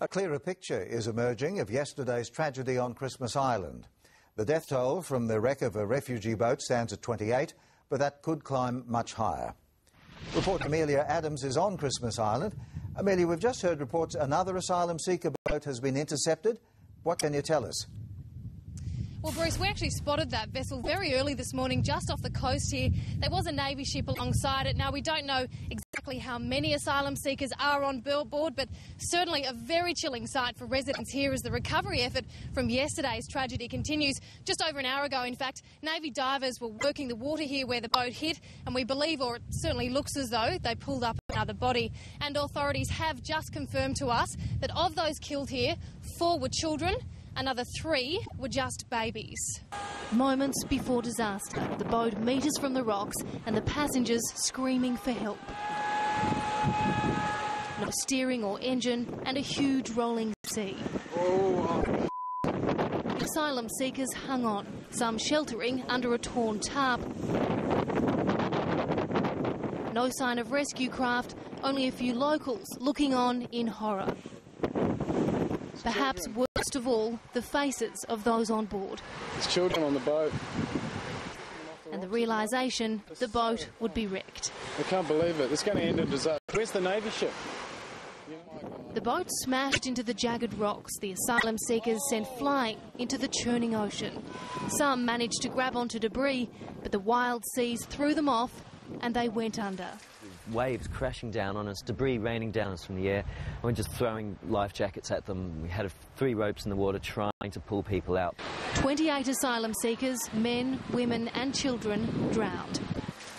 A clearer picture is emerging of yesterday's tragedy on Christmas Island. The death toll from the wreck of a refugee boat stands at 28, but that could climb much higher. Reporter Amelia Adams is on Christmas Island. Amelia, we've just heard reports another asylum seeker boat has been intercepted. What can you tell us? Well, Bruce, we actually spotted that vessel very early this morning just off the coast here. There was a Navy ship alongside it. Now, we don't know exactly how many asylum seekers are on board, but certainly a very chilling sight for residents here as the recovery effort from yesterday's tragedy continues. Just over an hour ago, in fact, Navy divers were working the water here where the boat hit, and we believe, or it certainly looks as though, they pulled up another body. And authorities have just confirmed to us that of those killed here, 4 were children. Another 3 were just babies. Moments before disaster, the boat meters from the rocks and the passengers screaming for help. No steering or engine and a huge rolling sea. Asylum seekers hung on, some sheltering under a torn tarp. No sign of rescue craft, only a few locals looking on in horror. Perhaps worst of all, the faces of those on board. There's children on the boat. And the realisation the boat would be wrecked. I can't believe it. It's going to end in disaster. Where's the Navy ship? The boat smashed into the jagged rocks the asylum seekers sent flying into the churning ocean. Some managed to grab onto debris, but the wild seas threw them off and they went under. Waves crashing down on us, debris raining down us from the air, and we're just throwing life jackets at them. We had 3 ropes in the water trying to pull people out. 28 asylum seekers, men, women and children, drowned.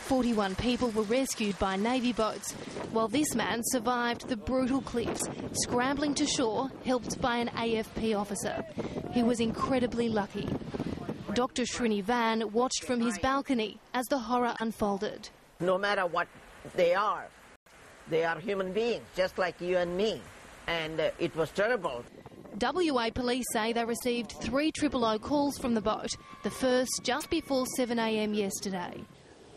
41 people were rescued by Navy boats, while this man survived the brutal cliffs, scrambling to shore, helped by an AFP officer. He was incredibly lucky. Dr. Srini Van watched from his balcony as the horror unfolded. No matter what they are human beings, just like you and me, and it was terrible. WA police say they received 3 000 calls from the boat, the first just before 7 a.m. yesterday.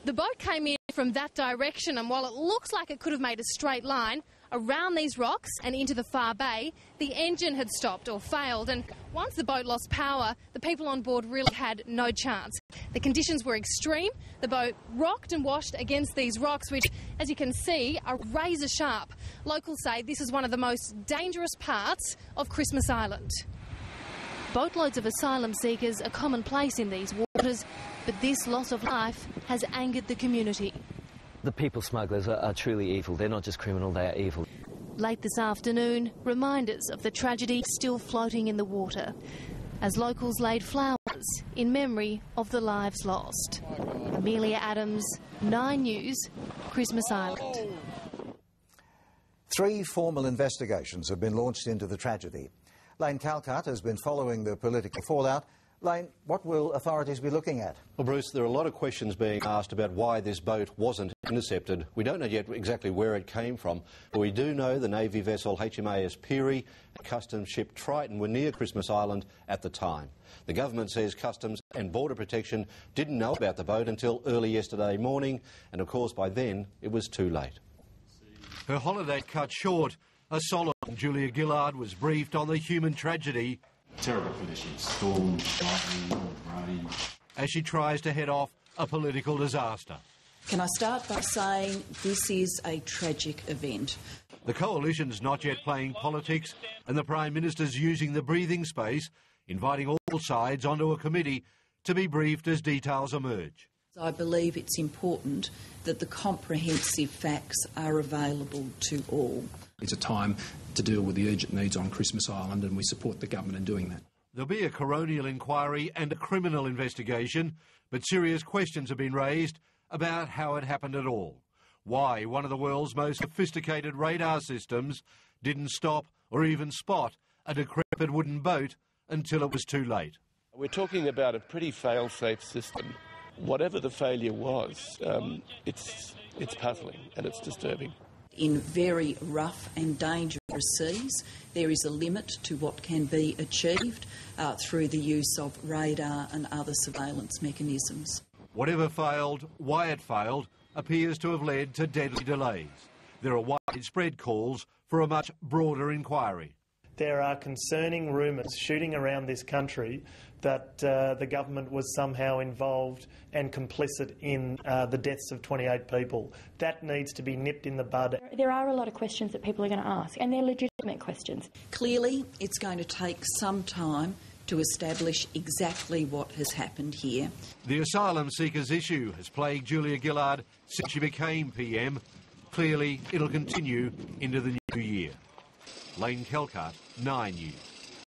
The boat came in from that direction, and while it looks like it could have made a straight line around these rocks and into the far bay, the engine had stopped or failed, and once the boat lost power, the people on board really had no chance. The conditions were extreme. The boat rocked and washed against these rocks, which, as you can see, are razor sharp. Locals say this is one of the most dangerous parts of Christmas Island. Boatloads of asylum seekers are commonplace in these waters, but this loss of life has angered the community. The people smugglers are truly evil. They're not just criminal, they are evil. Late this afternoon, reminders of the tragedy still floating in the water, as locals laid flowers in memory of the lives lost. Amelia Adams, 9 News, Christmas Island. 3 formal investigations have been launched into the tragedy. Lane Calcutt has been following the political fallout. Lane, what will authorities be looking at? Well, Bruce, there are a lot of questions being asked about why this boat wasn't intercepted. We don't know yet exactly where it came from, but we do know the Navy vessel HMAS Peary and Customs ship Triton were near Christmas Island at the time. The government says Customs and Border Protection didn't know about the boat until early yesterday morning, and of course by then it was too late. Her holiday cut short. A solemn Julia Gillard was briefed on the human tragedy. Terrible conditions, storm, lightning, rain. As she tries to head off a political disaster. Can I start by saying this is a tragic event? The coalition's not yet playing politics, and the Prime Minister's using the breathing space, inviting all sides onto a committee to be briefed as details emerge. I believe it's important that the comprehensive facts are available to all. It's a time to deal with the urgent needs on Christmas Island, and we support the government in doing that. There'll be a coronial inquiry and a criminal investigation, but serious questions have been raised about how it happened at all. Why one of the world's most sophisticated radar systems didn't stop or even spot a decrepit wooden boat until it was too late. We're talking about a pretty fail-safe system. Whatever the failure was, it's puzzling and it's disturbing. In very rough and dangerous seas, there is a limit to what can be achieved through the use of radar and other surveillance mechanisms. Whatever failed, why it failed, appears to have led to deadly delays. There are widespread calls for a much broader inquiry. There are concerning rumours shooting around this country that the government was somehow involved and complicit in the deaths of 28 people. That needs to be nipped in the bud. There are a lot of questions that people are going to ask, and they're legitimate questions. Clearly, it's going to take some time to establish exactly what has happened here. The asylum seekers issue has plagued Julia Gillard since she became PM. Clearly, it'll continue into the new year. Lane Kelcart, 9 News.